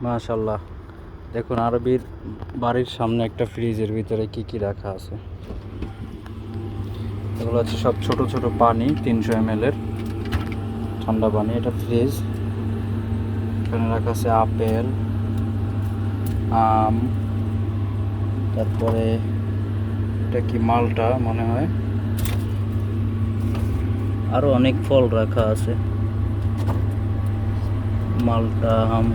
মাশাল্লাহ, দেখুন আরবির বাড়ির সামনে একটা ফ্রিজের ভিতরে কি কি রাখা আছে। এগুলো হচ্ছে সব ছোট ছোট পানি, 300 ml এর ঠান্ডা পানি। এটা ফ্রিজ। এখানে রাখা আছে আপেল, আম, তারপরে এটা কি মালটা মনে হয়, আরো অনেক ফল রাখা আছে। মালটা, আম,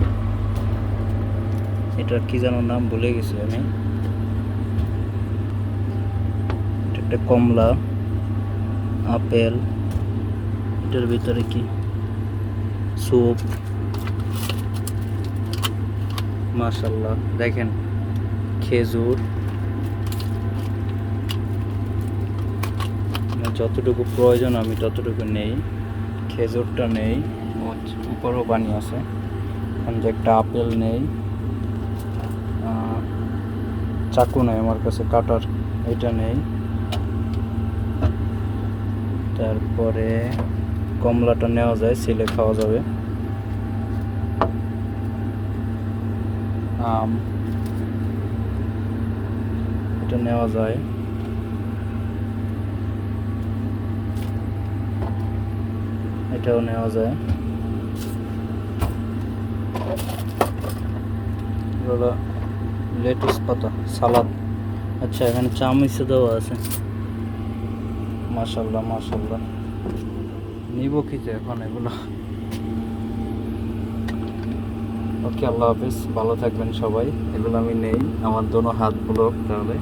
এটার কি যেন নাম ভুলে গেছি আমি। এটা একটা কমলা, আপেল, এটার ভিতরে কি স্যুপ। মাশাল্লাহ, দেখেন খেজুর। যতটুকু প্রয়োজন আমি ততটুকু নেই। খেজুরটা নেই, উপরেও পানি আছে। যে একটা আপেল নেই, চাকু নেই আমার কাছে কাটার, এটা নেই। তারপরে কমলাটা নেওয়া যায়, ছিলে খাওয়া যাবে। আম, এটা নেওয়া যায়। এটাও নেওয়া যায়। এগুলো লেটুস পাতা, সালাদ। আচ্ছা, এখানে চামচ দেওয়া আছে। মাশাল্লাহ মাশাল্লাহ, নিব কি যে এখন এগুলো। ওকে, আল্লাহ হাফিজ, ভালো থাকবেন সবাই। এগুলো আমি নেই, আমার দোনো হাত ব্লক তাহলে।